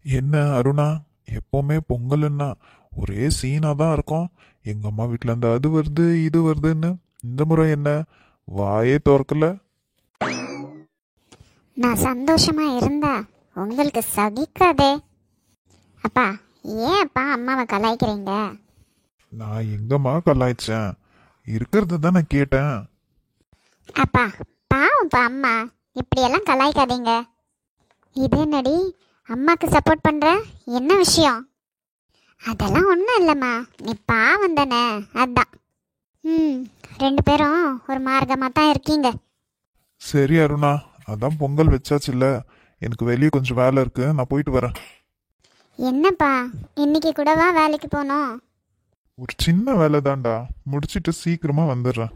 என்ன அருணா, எப்பவுமே பொங்கல்னா ஒரே சீனா தான் இருக்கும். எங்க அம்மா வீட்ல இருந்து அது வருது இது வருதுன்னு. இந்த முறை என்ன, வாயே திறக்கல. நான் சந்தோஷமா இருந்தா உங்களுக்கு சகிக்காதே. அப்பா, ஏன் அப்பா அம்மாவை கலாய்க்கிறீங்க? நான் எங்கம்மா கலாய்ச்சேன், இருக்கிறது தான் நான் கேட்டேன். அப்பா, பாவம்ப்பா அம்மா, இப்படியெல்லாம் கலாய்க்காதீங்க. இது என்னடி, அம்மாக்கு சப்போர்ட் பண்ற? என்ன விஷயம்? அதெல்லாம் ஒன்றும் இல்லைம்மா, நீ பாவம் தானே, அதான். ம், ரெண்டு பேரும் ஒரு மார்க்கமாக தான் இருக்கீங்க. சரி அருணா, அதான் பொங்கல் வச்சாச்சுல்ல, எனக்கு வெளியே கொஞ்சம் வேலை இருக்கு, நான் போயிட்டு வரேன். என்னப்பா, இன்னைக்கு கூடவா வேலைக்கு போனோம்? ஒரு சின்ன வேலை தான்டா, முடிச்சிட்டு சீக்கிரமா வந்துடுறேன்.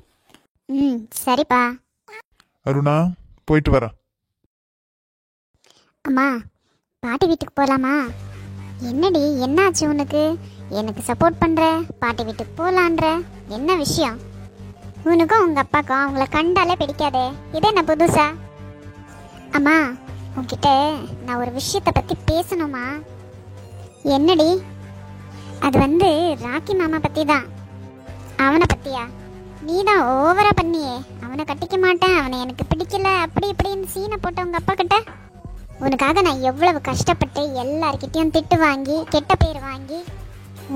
ம், சரிப்பா. அருணா, போயிட்டு வரேன். அம்மா, பாட்டி வீட்டுக்கு போகலாமா? என்னடி, என்னாச்சு உனக்கு? எனக்கு சப்போர்ட் பண்ணுற, பாட்டி வீட்டுக்கு போகலான்ற, என்ன விஷயம்? உனக்கும் உங்கள் அப்பாக்கும் அவங்கள கண்டாலே பிடிக்காதே, இது என்ன புதுசா? அம்மா, உன்கிட்ட நான் ஒரு விஷயத்தை பற்றி பேசணுமா? என்னடி? அது வந்து ராக்கி மாமா பற்றி தான். அவனை பற்றியா? நீ தான் ஓவரா பண்ணியே. அவனை கட்டிக்க மாட்டேன், அவனை எனக்கு பிடிக்கல, அப்படி இப்படின்னு சீனை போட்ட உங்கள் அப்பா கிட்ட. உனக்காக நான் எவ்வளவு கஷ்டப்பட்டு எல்லார்கிட்டையும் திட்டு வாங்கி கெட்ட பேர் வாங்கி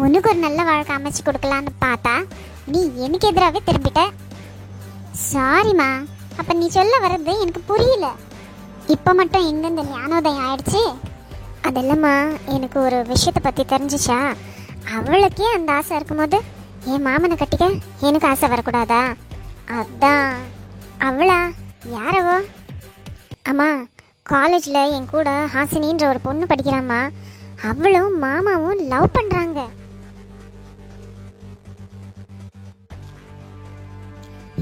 உனக்கு ஒரு நல்ல வாழ்க்கை அமைச்சு கொடுக்கலான்னு பார்த்தா நீ எனக்கு எதிராகவே திரும்பிட்ட. சாரிம்மா, அப்போ நீ சொல்ல வர்றது எனக்கு புரியல. இப்போ மட்டும் எங்க இந்த ஞானோதயம் ஆயிடுச்சு? அதெல்லாம்மா, எனக்கு ஒரு விஷயத்தை பற்றி தெரிஞ்சிச்சா? அவளுக்கே அந்த ஆசை இருக்கும்போது என் மாமனை கட்டிக்க எனக்கு ஆசை வரக்கூடாதா? அதான். அவளா? யாரவோ? அம்மா, காலேஜில் என் கூட ஹாசினின்ற ஒரு பொண்ணு படிக்கிறாம்மா. அவளும் மாமாவும் லவ் பண்ணுறாங்க.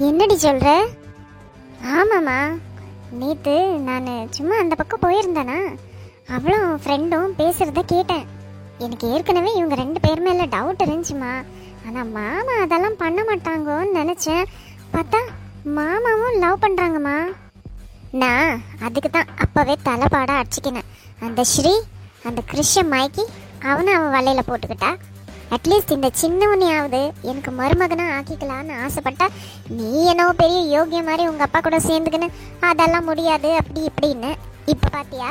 என்னடி சொல்கிற? ஆமாம்மா, நேற்று நான் சும்மா அந்த பக்கம் போயிருந்தேனா, அவளும் ஃப்ரெண்டும் பேசுகிறத கேட்டேன். எனக்கு ஏற்கனவே இவங்க ரெண்டு பேர் மேலே டவுட் இருந்துச்சுமா. ஆனால் மாமா அதெல்லாம் பண்ண மாட்டாங்கன்னு நினச்சேன். பார்த்தா மாமாவும் லவ் பண்ணுறாங்கம்மா. நான் அதுக்கு தான் அப்போவே தலைப்பாடாக அடிச்சிக்கினேன். அந்த ஸ்ரீ, அந்த கிருஷ்ண மயக்கி அவனை அவன் வலையில் போட்டுக்கிட்டா. அட்லீஸ்ட் இந்த சின்னவனையாவது எனக்கு மருமகனாக ஆக்கிக்கலான்னு ஆசைப்பட்டா, நீ என்னவோ பெரிய யோகிய மாதிரி உங்கள் அப்பா கூட சேர்ந்துக்கின்னு அதெல்லாம் முடியாது அப்படி இப்படின்னு. இப்போ பார்த்தியா,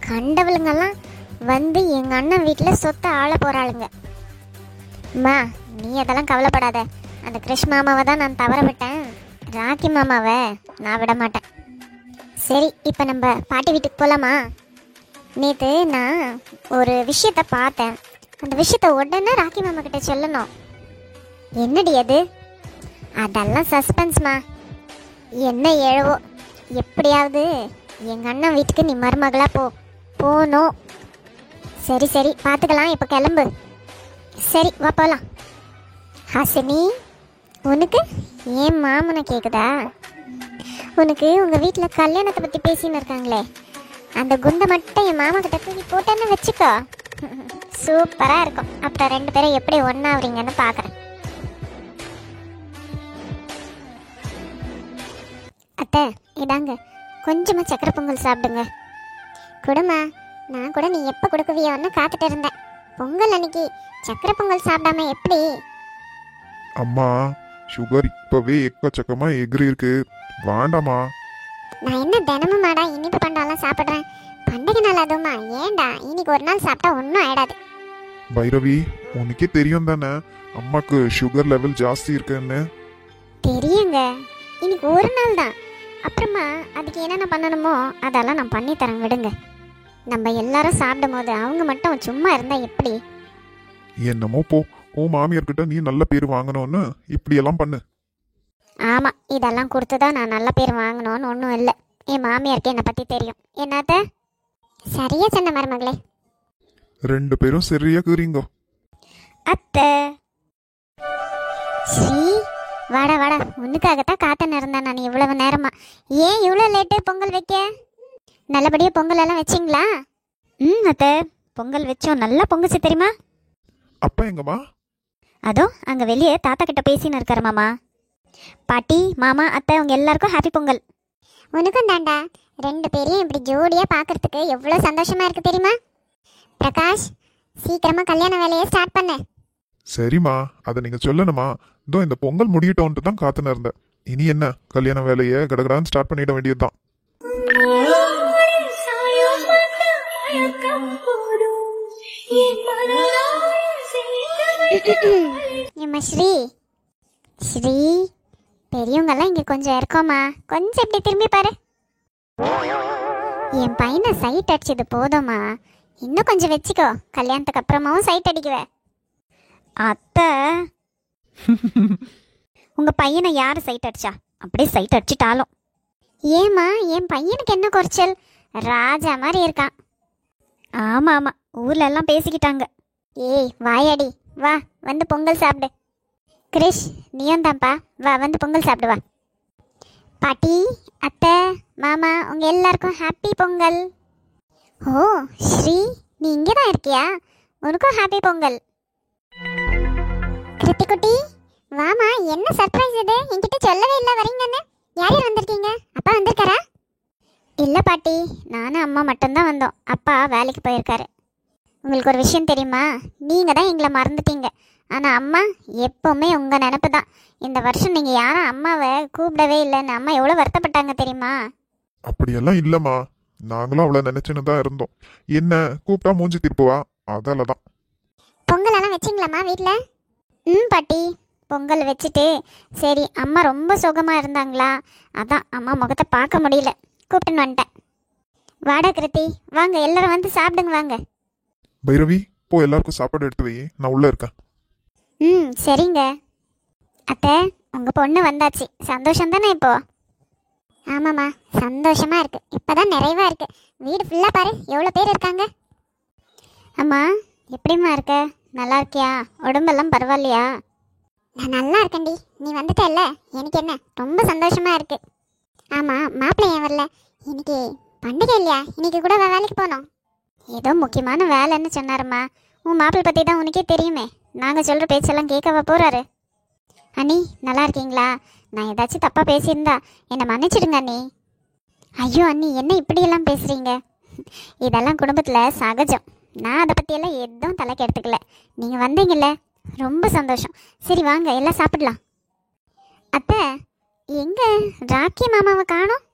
கண்டவளுங்கெல்லாம் வந்து எங்கள் அண்ணன் வீட்டில் சொத்தை ஆள போகிறாளுங்க. அம்மா, நீ அதெல்லாம் கவலைப்படாத. அந்த கிருஷ்ண மாமாவை தான் நான் தவற விட்டேன், ராக்கி மாமாவை நான் விட மாட்டேன். சரி, இப்போ நம்ம பாட்டி வீட்டுக்கு போகலாமா? நேற்று நான் ஒரு விஷயத்த பார்த்தேன். அந்த விஷயத்த உடனே ராக்கி மாமா கிட்ட சொல்லணும். என்னடி அது? அதெல்லாம் சஸ்பென்ஸ்மா. என்ன எழவோ, எப்படியாவது எங்கள் அண்ணன் வீட்டுக்கு நீ மருமகளா போகணும். சரி சரி, பார்த்துக்கலாம், இப்போ கிளம்பு. சரி, வா போகலாம். ஹாசினி, உனக்கு ஏன் மாமனை கேட்குதா? உனக்கு உங்கள் வீட்டில் கல்யாணத்தை பற்றி பேசின்னு இருக்காங்களே, அந்த குண்டை மட்டும் என் மாமா கிட்ட தூக்கி போட்டேன்னு வச்சுக்கோ, சூப்பராக இருக்கும். அப்புறம் ரெண்டு பேரும் எப்படி ஒன்றாவீங்கன்னு பார்க்குறேன். அத்தை, இதாங்க கொஞ்சமாக சக்கரை பொங்கல் சாப்பிடுங்க. கொடுமா, நான் கூட நீ எப்போ கொடுக்குவியோன்னு காத்துட்டு இருந்தேன். பொங்கல் அன்னைக்கு சக்கரை பொங்கல் சாப்பிடாம எப்படி? அம்மா, சுகர் இப்பவே எக்கச்சக்கமா எகிரி இருக்கு, வேண்டாமா? நான் என்ன தினமும் மாடா இனிப்பு பண்டாலாம் சாப்பிட்றேன்? பண்டிகை நாள் அதுவுமா? ஏன்டா, இன்னைக்கு ஒரு நாள் சாப்பிட்டா ஒன்றும் ஆயிடாது. பைரவி, உனக்கே தெரியும் தானே அம்மாக்கு சுகர் லெவல் ஜாஸ்தி இருக்குன்னு. தெரியுங்க, இன்னைக்கு ஒரு நாள் தான். அப்புறமா அதுக்கு என்னென்ன பண்ணணுமோ அதெல்லாம் நான் பண்ணி தரேன், விடுங்க. நம்ம எல்லாரும் சாப்பிடும் போது அவங்க மட்டும் சும்மா இருந்தா எப்படி? என்னமோ போ, உன் மாமியார்கிட்ட நீ நல்ல பேர் வாங்கணும்னு இப்படி எல்லாம் பண்ணு. ஆமாம், இதெல்லாம் கொடுத்து தான் நான் நல்ல பேர் வாங்கணும்னு ஒன்றும் இல்லை. என் மாமியாருக்கு என்னை பற்றி தெரியும். என்னத்த சரியா சொன்ன மருமகளே. ரெண்டு பேரும் சரியா கீறீங்க. அத்தை, ஸ்ரீ, வாடா வாடா, உனக்காகத்தான் காத்துன்னு இருந்தேன் நான் இவ்வளவு நேரமா. ஏன் இவ்வளோ லேட்டு பொங்கல் வைக்க? நல்லபடியாக பொங்கல் எல்லாம் வச்சிங்களா? ம் அத்தை, பொங்கல் வச்சோம், நல்லா பொங்குச்சு தெரியுமா? அப்பா எங்கம்மா? அதோ அங்கே வெளியே தாத்தா கிட்ட பேசின்னு இருக்காரு மாமா. பாட்டி, மாமா, அத்தை, அவங்க எல்லாருக்கும் ஹாப்பி பொங்கல். உனக்கும் தாண்டா. ரெண்டு பேரையும் இப்படி ஜோடியாக பார்க்கறதுக்கு எவ்வளோ சந்தோஷமா இருக்கு தெரியுமா? பிரகாஷ், சீக்கிரமா கல்யாண வேலையை ஸ்டார்ட் பண்ணு. சரிம்மா, அதை நீங்க சொல்லணுமா? இதோ இந்த பொங்கல் முடியட்டோன்ட்டு தான் காத்துன்னு இருந்தேன். இனி என்ன, கல்யாண வேலையை கடகடான்னு ஸ்டார்ட் பண்ணிட வேண்டியதுதான். ஏம்மா ஸ்ரீ, ஸ்ரீ, பெரியவங்கெல்லாம் இங்க கொஞ்சம் இருக்கோமா, கொஞ்சம் இப்படி திரும்பி பாரு. என் பையனை சைட் அடிச்சது போதும்மா, இன்னும் கொஞ்சம் வச்சுக்கோ, கல்யாணத்துக்கு அப்புறமாவும் சைட் அடிக்குவ. அத்தை, உங்க பையனை யாரு சைட் அடிச்சா? அப்படியே சைட் அடிச்சிட்டாலும். ஏமா, என் பையனுக்கு என்ன குறைச்சல்? ராஜா மாதிரி இருக்கான். ஆமா ஆமா, ஊர்ல எல்லாம் பேசிக்கிட்டாங்க. ஏய் வாயாடி, வா வந்து பொங்கல் சாப்பிடு. கிரிஷ், நீயும் தான்ப்பா, வா வந்து பொங்கல் சாப்பிடு வா. பாட்டி, அத்தை, மாமா, உங்க எல்லாருக்கும் ஹாப்பி பொங்கல். ஓ ஸ்ரீ, நீ இங்கே தான் இருக்கியா? உனக்கும் ஹாப்பி பொங்கல். கிருத்திக்குட்டி, வாமா, என்ன சர்ப்ரைஸ் இது? என்கிட்ட சொல்லவே இல்லை வரீங்கன்னு. யார் யார் வந்திருக்கீங்க? அப்பா வந்திருக்காரா? இல்லை பாட்டி, நானும் அம்மா மட்டும்தான் வந்தோம். அப்பா வேலைக்கு போயிருக்காரு. உங்களுக்கு ஒரு விஷயம் தெரியுமா? நீங்கள் தான் எங்களை மறந்துட்டீங்க. ஆனால் அம்மா எப்போவுமே உங்கள் நினப்பு தான். இந்த வருஷம் நீங்கள் யாரும் அம்மாவை கூப்பிடவே இல்லைன்னு அம்மா எவ்வளோ வருத்தப்பட்டாங்க தெரியுமா? அப்படியெல்லாம் இல்லம்மா, நாங்களும் அவளை நினைச்சுன்னு தான் இருந்தோம். என்ன கூப்பிட்டா மூஞ்சி திருப்புவா, அதால தான். பொங்கலெல்லாம் வச்சிங்களாம்மா வீட்டில்? பாட்டி, பொங்கல் வச்சுட்டு சரி, அம்மா ரொம்ப சுகமாக இருந்தாங்களா, அதான் அம்மா முகத்தை பார்க்க முடியல, கூப்பிட்டுன்னு வந்துட்டேன். வாடா கிருத்தி, வாங்க எல்லாரும் வந்து சாப்பிடுங்க வாங்க. பைரவி, போ எல்லாருக்கும் சாப்பாடு எடுத்து வை, நான் உள்ள இருக்கேன். சரிங்க. அத்தை, உங்கள் பொண்ணு வந்தாச்சு, சந்தோஷம் தானே இப்போ? ஆமாம்மா, சந்தோஷமாக இருக்கு, இப்போதான் நிறைவாக இருக்கு. வீடு ஃபுல்லாக பாரு, எவ்வளோ பேர் இருக்காங்க. அம்மா, எப்படிம்மா இருக்க? நல்லா இருக்கியா? உடம்பெல்லாம் பரவாயில்லையா? நான் நல்லா இருக்கேன்டி, நீ வந்துட்டல்ல, எனக்கு என்ன ரொம்ப சந்தோஷமா இருக்கு. ஆமாம், மாப்பிள்ளை ஏன் வரல? இன்னைக்கு பண்டிகை இல்லையா? இன்னைக்கு கூட வேலைக்கு போனோம். ஏதோ முக்கியமான வேலைன்னு சொன்னாருமா. உன் மாப்பிள்ளை பற்றி தான் உனக்கே தெரியுமே, நாங்கள் சொல்கிற பேச்செல்லாம் கேட்கவா போகிறாரு. அண்ணி, நல்லா இருக்கீங்களா? நான் ஏதாச்சும் தப்பாக பேசியிருந்தா என்னை மன்னிச்சிடுங்க அண்ணி. ஐயோ அண்ணி, என்ன இப்படியெல்லாம் பேசுகிறீங்க? இதெல்லாம் குடும்பத்தில் சகஜம். நான் அதை பற்றியெல்லாம் எதுவும் தலைக்கு எடுத்துக்கல. நீங்கள் வந்தீங்கல்ல, ரொம்ப சந்தோஷம். சரி வாங்க எல்லாம் சாப்பிடலாம். அத்தை, எங்கே ராக்கி மாமாவை காணோம்?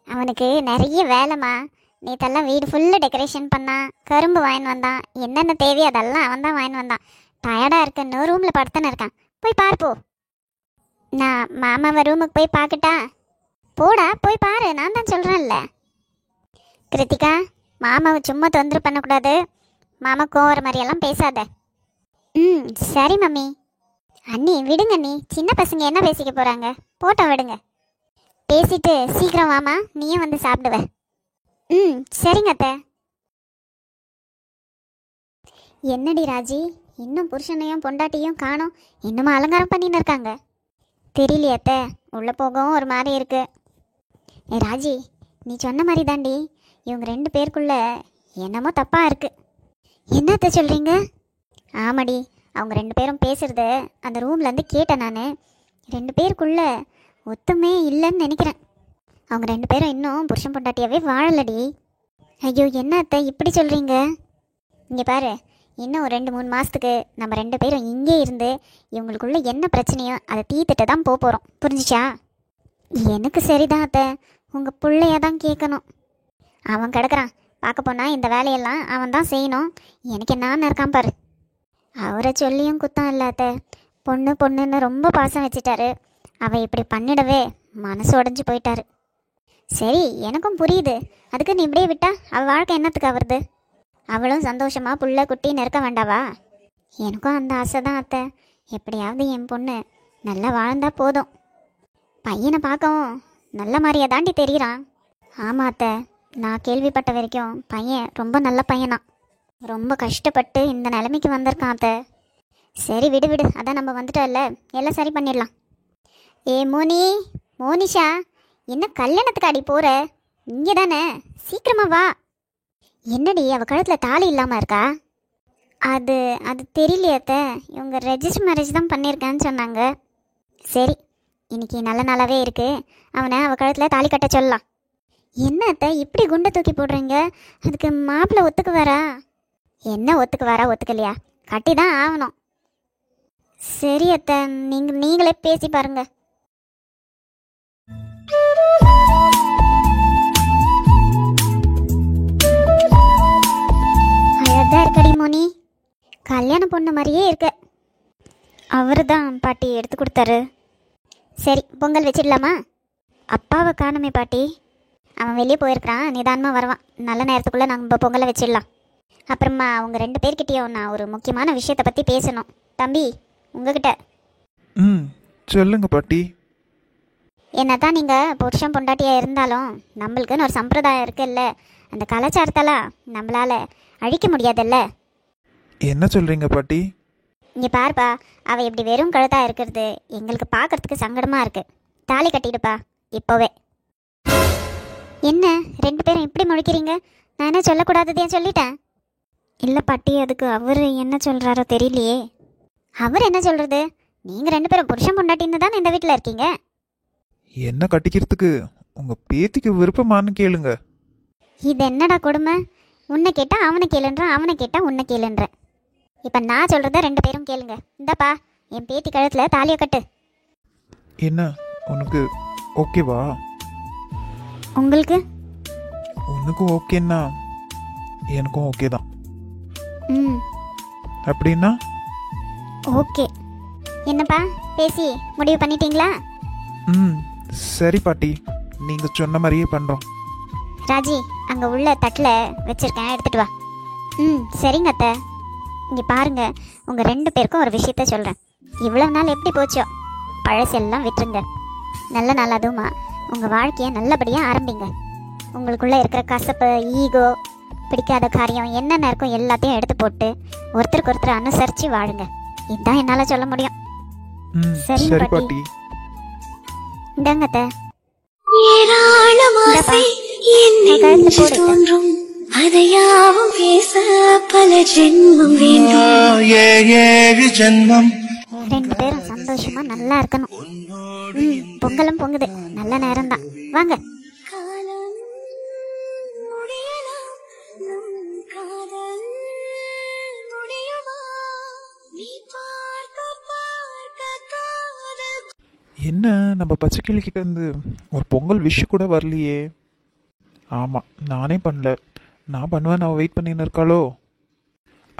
அவனுக்கு நிறைய வேலைம்மா. நேற்றெல்லாம் வீடு ஃபுல்லாக டெக்கரேஷன் பண்ணான், கரும்பு வாங்கின்னு வந்தான், என்னென்ன தேவையோ அதெல்லாம் அவன் தான் வாங்கின்னு வந்தான். டயர்டாக இருக்குன்னு ரூமில் படுத்துன்னு இருக்கான். போய் பாரு போ. நான் மாமாவை ரூமுக்கு போய் பார்க்கட்டா? போடா போய் பாரு, நான் தான் சொல்கிறேன்ல. கிருத்திகா, மாமாவை சும்மா தொந்தரவு பண்ணக்கூடாது. மாமா கோவர மாதிரியெல்லாம் பேசாத. சரி மம்மி. அண்ணி விடுங்க அண்ணி, சின்ன பசங்க என்ன பேசிக்க போகிறாங்க, போட்டோம் விடுங்க. பேசிட்டு சீக்கிரம் வாமா, நீயும் வந்து சாப்பிடுவ. சரிங்க அத்தை. என்னடி ராஜி, இன்னும் புருஷனையும் பொண்டாட்டியும் காணோம், இன்னுமா அலங்காரம் பண்ணின்னு இருக்காங்க? தெரியலையே அத்தை, உள்ளே போகவும் ஒரு மாதிரி இருக்கு. ஏ ராஜி, நீ சொன்ன மாதிரி தாண்டி, இவங்க 2 பேருக்குள்ள என்னமோ தப்பாக இருக்கு. என்னத்த சொல்கிறீங்க? ஆமாடி, அவங்க 2 பேரும் பேசுகிறத அந்த ரூம்லேருந்து கேட்டேன் நான். 2 பேருக்குள்ள ஒத்துமே இல்லைன்னு நினைக்கிறேன். அவங்க 2 பேரும் இன்னும் புருஷன் பொண்டாட்டியாவே வாழலடி. ஐயோ, என்ன அத்தை இப்படி சொல்கிறீங்க? இங்கே பாரு, இன்னும் ஒரு 2-3 மாதத்துக்கு நம்ம 2 பேரும் இங்கே இருந்து இவங்களுக்குள்ள என்ன பிரச்சனையோ அதை தீர்த்துட்டு தான் போகிறோம், புரிஞ்சிச்சா? எனக்கு சரிதான் அத்தை, உங்கள் பிள்ளைய தான் கேட்கணும். அவன் கிடக்குறான், பார்க்க போனால் இந்த வேலையெல்லாம் அவன் தான் செய்யணும். எனக்கு என்ன இருக்கான் பாரு. அவரை சொல்லியும் குத்தம் இல்லை அத்தை, பொண்ணுன்னு ரொம்ப பாசம் வச்சுட்டாரு. அவள் இப்படி பண்ணிடவே மனசு உடஞ்சி போயிட்டாரு. சரி, எனக்கும் புரியுது. அதுக்கு நீ இப்படியே விட்டா அவள் வாழ்க்கை என்னத்துக்கு ஆகுறது? அவளும் சந்தோஷமாக புள்ள குட்டின்னு இருக்க வேண்டாவா? எனக்கும் அந்த ஆசை தான் அத்தை. எப்படியாவது என் பொண்ணு நல்லா வாழ்ந்தா போதும். பையனை பார்க்கவும் நல்ல மாதிரியே தாண்டி தெரிகிறான். ஆமாம் அத்தை, நான் கேள்விப்பட்ட வரைக்கும் பையன் ரொம்ப நல்ல பையனா. ரொம்ப கஷ்டப்பட்டு இந்த நிலைமைக்கு வந்திருக்கான் அத்தை. சரி விடு விடு, அதான் நம்ம வந்துட்டோம்ல, எல்லாம் சரி பண்ணிடலாம். ஏ மோனிஷா, என்ன கல்யாணத்துக்கு அடி போகிற? இங்கே தானே, சீக்கிரமா வா. என்னடி அவ கழுத்தில் தாலி இல்லாமல் இருக்கா? அது தெரியலையத்த, இவங்க ரெஜிஸ்டர் மேரேஜ் தான் பண்ணியிருக்கான்னு சொன்னாங்க. சரி, இன்னைக்கு நல்ல நாளாகவே இருக்கு, அவனை அவள் கழுத்தில் தாலி கட்ட சொல்லலாம். என்ன அத்தை இப்படி குண்டை தூக்கி போடுறீங்க? அதுக்கு மாப்பிள்ளை ஒத்துக்கு வரா? என்ன ஒத்துக்கு வரா ஒத்துக்கலையா, கட்டி தான் ஆகணும். சரி அத்தை, நீங்களே பேசி பாருங்க. அழகா இருக்கடி மோனி, கல்யாண பொண்ணு மாதிரியே இருக்க. அவரு தான் பாட்டி எடுத்து கொடுத்தாரு. சரி, பொங்கல் வச்சிடலாமா? அப்பாவை காணுமே பாட்டி. அவன் வெளியே போயிருக்கிறான், நிதானமாக வருவான். நல்ல நேரத்துக்குள்ளே நம்ம பொங்கலை வச்சிடலாம். அப்புறமா அவங்க 2 பேர்கிட்டையும் நான் ஒரு முக்கியமான விஷயத்தை பற்றி பேசணும். தம்பி, உங்ககிட்ட. சொல்லுங்க பாட்டி. என்னதான் நீங்கள் புருஷன் பொண்டாட்டியாக இருந்தாலும் நம்மளுக்குன்னு ஒரு சம்பிரதாயம் இருக்குல்ல, அந்த கலாச்சாரத்தெல்லாம் நம்மளால் அழிக்க முடியாதுல்ல. என்ன சொல்றீங்க பாட்டி? இங்கே பாருப்பா, அவள் இப்படி வெறும் கழுத்தாக இருக்கிறது எங்களுக்கு பார்க்கறதுக்கு சங்கடமாக இருக்குது. தாலி கட்டிடுப்பா இப்போவே. என்ன 2 பேரும் இப்படி முழிக்கிறீங்க? நான் என்ன சொல்லக்கூடாததையும் சொல்லிட்டேன். இல்லை பாட்டி, அதுக்கு அவர் என்ன சொல்கிறாரோ தெரியலையே. அவர் என்ன சொல்கிறது? நீங்கள் 2 பேரும் புருஷன் பொண்டாட்டின்னு தானே இந்த வீட்டில் இருக்கீங்க. என்ன கட்டிக்கிறதுக்கு உங்க பேத்திக்கு விருப்பமானு கேளுங்க. இது என்னடா கொடுமை? உன்னை கேட்டால் அவனை கேளுன்றேன், அவனை கேட்டால் உன்னை கேளுன்றேன். இப்போ நான் சொல்கிறத 2 பேரும் கேளுங்க. இந்தாப்பா, என் பேத்தி கழுத்தில் தாலியை கட்டு. என்ன உனக்கு ஓகேவா? உங்களுக்கு? உனக்கும் ஓகேன்னா எனக்கும் ஓகே தான். ம், அப்படின்னா ஓகே. என்னப்பா பேசி முடிவு பண்ணிட்டீங்களா? சரி பாட்டி, நீங்க சொன்ன மாதிரியே பண்றோம். ராஜி, அங்கே உள்ள தட்டில் வச்சிருக்கேன், எடுத்துட்டு வா. சரிங்க அத்தை. இங்கே பாருங்க, உங்கள் 2 பேருக்கும் ஒரு விஷயத்த சொல்கிறேன். இவ்வளோ நாள் எப்படி போச்சோ பழசெல்லாம் விட்டுருங்க. நல்ல நாள் அதுவுமா உங்கள் வாழ்க்கையை நல்லபடியாக ஆரம்பிங்க. உங்களுக்குள்ளே இருக்கிற கசப்பு, ஈகோ, பிடிக்காத காரியம் என்னென்ன இருக்கும் எல்லாத்தையும் எடுத்து போட்டு ஒருத்தருக்கு ஒருத்தர் அனுசரித்து வாழுங்க. இதுதான் என்னால் சொல்ல முடியும். சரி பாட்டி. இந்தாங்க அத்தை. அதையாவும் பேச பல ஜென்மம் வேண்டும். 2 பேரும் சந்தோஷமா நல்லா இருக்கணும். பொங்கலும் பொங்குது, நல்ல நேரம் தான். வாங்க. என்ன நம்ம பச்சைக்கிளி கிட்ட இருந்து ஒரு பொங்கல் விஷ் கூட வரலையே. ஆமாம், நானே பண்ணல. நான் பண்ணுவேன், நான் வெயிட் பண்ணின்னு இருக்காளோ.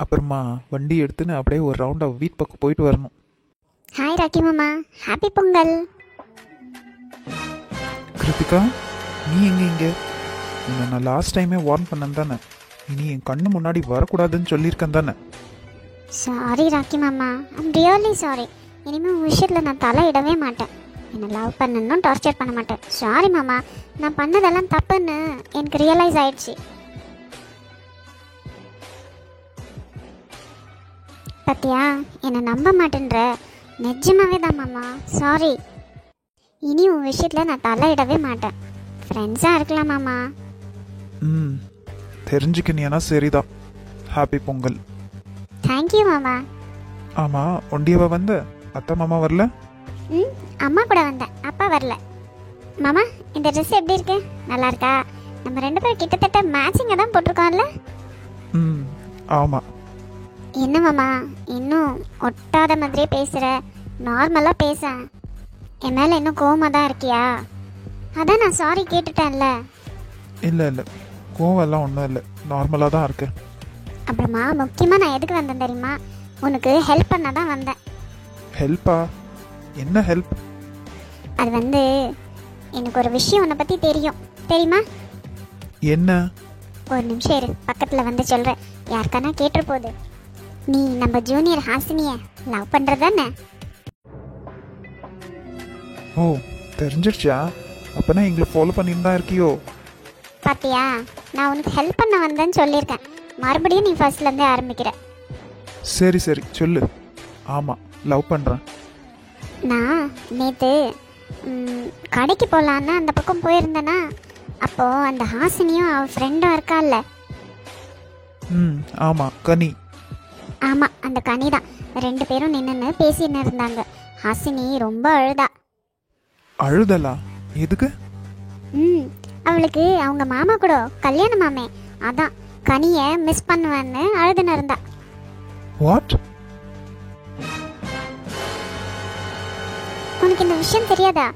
அப்புறமா வண்டி எடுத்துன்னு அப்படியே ஒரு ரவுண்ட் அவள் வீட்டு பக்கம் போயிட்டு வரணும். ஹாய் ராக்கி மாமா, ஹாப்பி பொங்கல். கிருத்திகா, நீ இங்கே உன்னை நான் லாஸ்ட் டைமே வார்ன் பண்ணேன் தானே? இனி என் கண்ணு முன்னாடி வரக்கூடாதுன்னு சொல்லியிருக்கேன் தானே? சாரி ராக்கி மாமா, ஐம் ரியலி சாரி. இனிமேல் உங்கள் விஷயத்தில் நான் தலையிடவே மாட்டேன். என்னை லவ் பண்ணணும், டார்ச்சர் பண்ண மாட்டேன். சாரி மாமா, நான் பண்ணதெல்லாம் தப்புன்னு எனக்கு ரியலைஸ் ஆயிடுச்சு. பத்தியா, என்னை நம்ப மாட்டேன்ற. நிஜமாவே தான் மாமா, சாரி. இனி உன் விஷயத்தில் நான் தலையிடவே மாட்டேன். ஃப்ரெண்ட்ஸாக இருக்கலாம் மாமா. தெரிஞ்சுக்கினியானா சரிதான். ஹாப்பி பொங்கல். தேங்க்யூ மாமா. ஆமாம், ஒண்டியவா வந்த? அத்தை மாமா வரல? அம்மா கூட வந்தேன், அப்பா வரல. மாமா, இந்த ட்ரெஸ் எப்படி இருக்கு? நல்லா இருக்கா? நம்ம 2 பேரும் கிட்டத்தட்ட மேட்சிங்காக தான் போட்டிருக்கோம்ல. ஆமாம். என்ன மாமா, இன்னும் ஒட்டாத மாதிரியே பேசுகிற? நார்மலாக பேச. என் மேலே இன்னும் கோவமாக தான் இருக்கியா? அதான் நான் சாரி கேட்டுட்டேன்ல. இல்லை கோவெல்லாம் ஒன்றும் இல்லை, நார்மலாக தான் இருக்கு. அப்புறமா முக்கியமாக நான் எதுக்கு வந்தேன் தெரியுமா? உனக்கு ஹெல்ப் பண்ண தான் வந்தேன். ஹெல்ப்பா? என்ன ஹெல்ப்? அது வந்து எனக்கு ஒரு விஷயம் உன்னை பற்றி தெரியும், தெரியுமா? என்ன? ஒரு நிமிஷம் இரு, பக்கத்தில் வந்து சொல்கிறேன். யாருக்கானா கேட்டுற போகுது. நீ நம்ம ஜூனியர் ஹாசினியை லவ் பண்ணுறதானே? ஓ, தெரிஞ்சிருச்சா? அப்போனா எங்களை ஃபாலோ பண்ணிட்டு தான் இருக்கியோ? பாத்தியா, நான் உனக்கு ஹெல்ப் பண்ண வந்தேன்னு சொல்லியிருக்கேன். மறுபடியும் நீ ஃபர்ஸ்ட்லேருந்தே ஆரம்பிக்கிற. சரி சொல்லு. ஆமாம், லவ் பண்ணுறேன். நான் நேற்று கடைக்கு போகலான்னு அந்த பக்கம் போயிருந்தேனா, அப்போது அந்த ஹாசினியும் அவள் ஃப்ரெண்டும் இருக்கால்ல. ஆமாம், கனி. ஆமாம், அந்த கனி தான். 2 பேரும் நின்று பேசின்னு இருந்தாங்க. ஹாசினி ரொம்ப அழுதலா? எதுக்கு? அவளுக்கு அவங்க மாமா கூட கல்யாணமாமே. அதான் கனியை மிஸ் பண்ணுவேன்னு அழுதுன்னு இருந்தா. வாட்? உனக்கு இந்த விஷயம் தெரியாதா?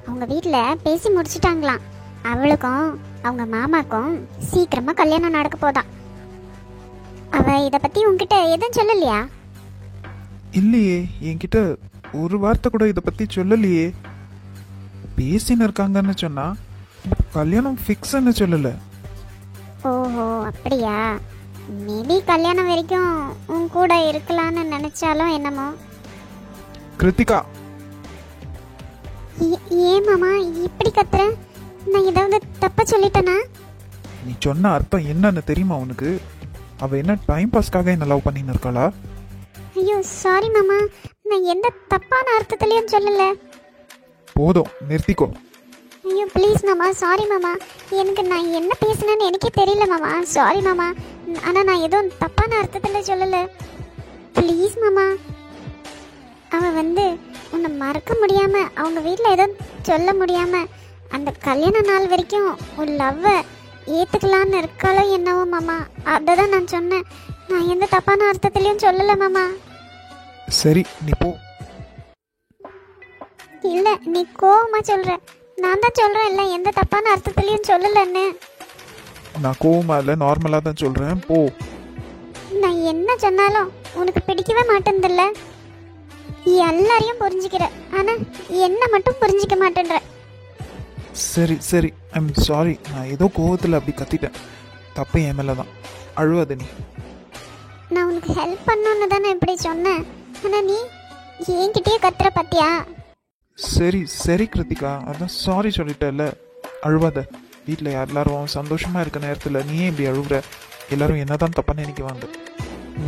அவங்க வீட்டில் பேசி முடிச்சிட்டாங்களாம். அவளுக்கும் அவங்க மாமாக்கும் சீக்கிரமா கல்யாணம் நடக்க போதா. அவ இத பத்தி உன்கிட்ட எதுவும் சொல்லலையா? இல்லையே, என்கிட்ட ஒரு வார்த்தை கூட இதை பற்றி சொல்லலையே. பேசின்னு இருக்காங்கன்னு சொன்னா கல்யாணம் ஃபிக்ஸ்ன்னு சொல்லலை. ஓஹோ, அப்படியா? மேபி கல்யாணம் வரைக்கும் உன் கூட இருக்கலாம்னு நினைச்சாலும் என்னமோ. கிருத்திகா, ஏன் மாமா இப்படி கத்துற? நான் ஏதாவது தப்பா சொல்லிட்டேனா? நீ சொன்ன அர்த்தம் என்னன்னு தெரியுமா உனக்கு? அவ என்ன டைம் பாஸ்க்காக என்ன லவ் பண்ணின்னு இருக்காளா? ஐயோ சாரி மாமா, நான் எந்த தப்பான அர்த்தத்திலையும் சொல்லல. போதும், நிறுத்திக்கோ. ஐயோ ப்ளீஸ் மாமா, சாரி மாமா. எனக்கு நான் என்ன பேசினேன்னு எனக்கே தெரியல மாமா. சாரி மாமா, ஆனால் நான் எதுவும் தப்பான அர்த்தத்தில் சொல்லலை. ப்ளீஸ் மாமா. அவள் உன்னை மறக்க முடியாமல், அவங்க வீட்டில் எதுவும் சொல்ல முடியாமல், அந்த கல்யாண நாள் வரைக்கும் உன் லவ்வை ஏற்றுக்கலான்னு இருக்காளோ என்னவோ மாமா. அதை தான் நான் சொன்னேன். நான் எந்த தப்பான அர்த்தத்துலேயும் சொல்லலை மாமா. சரி, நீ போ. இல்லை, நீ கோவமாக சொல்கிற. நான் தான் சொல்கிறேன் இல்லை, எந்த தப்பான அர்த்தத்துலேயும் சொல்லலைன்னு. நான் கோவமா இல்லை, நார்மலாக தான் சொல்கிறேன், போ. நான் என்ன சொன்னாலும் உனக்கு பிடிக்கவே மாட்டேன்தில்ல. எல்லாரையும் புரிஞ்சுக்கிற, ஆனால் என்ன மட்டும் புரிஞ்சிக்க மாட்டேன்ற. சரி சரி, ஐம் சாரி. நான் ஏதோ கோவத்தில் அப்படி கத்திட்டேன். தப்பு என் மேலே தான். அழுவாத நீ. நான் உனக்கு ஹெல்ப் பண்ணணுன்னு தானே இப்படி சொன்னேன். ஆனால் நீ என்கிட்டயே கத்துற பத்தியா? சரி சரி கிருத்திகா, அதான் சாரி சொல்லிட்டேல்ல. அழுவாத. வீட்டில் எல்லாரும் சந்தோஷமாக இருக்க நேரத்தில் நீ ஏன் இப்படி அழுகுற? எல்லாரும் என்ன தான் தப்பாக நினைக்குவாங்க.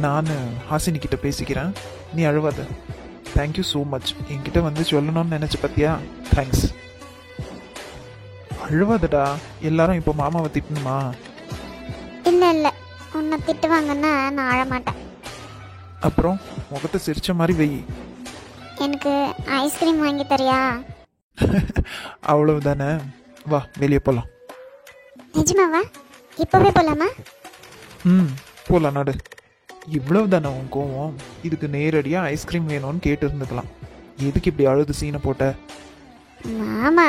நான் ஹாசினி கிட்ட பேசிக்கிறேன், நீ அழுவாத. Thank you so much. என்கிட்ட சொல்லணும்னு நினச்ச பத்தியா? தேங்க்ஸ். அழுவாதடா. எல்லாரும் இப்போ மாமாவை திட்டணுமா? இல்லை இல்லை, உன்னை திட்டுவாங்கன்னா நான் அழமாட்டேன். அப்புறம் முகத்தை சிரிச்ச மாதிரி வெயி. எனக்கு ஐஸ்கிரீம் வாங்கி தரியா? அவ்வளவு தானே. வா, வெளியே போகலாம். நிஜமாவா? இப்போவே போகலாமா? போகலாம், நடு. இவ்வளவு தானே உன் கோவம்? இதுக்கு நேரடியாக ஐஸ்கிரீம் வேணும்னு கேட்டு இருந்துக்கலாம். எதுக்கு இப்படி அழுது சீனை போட்ட? மாமா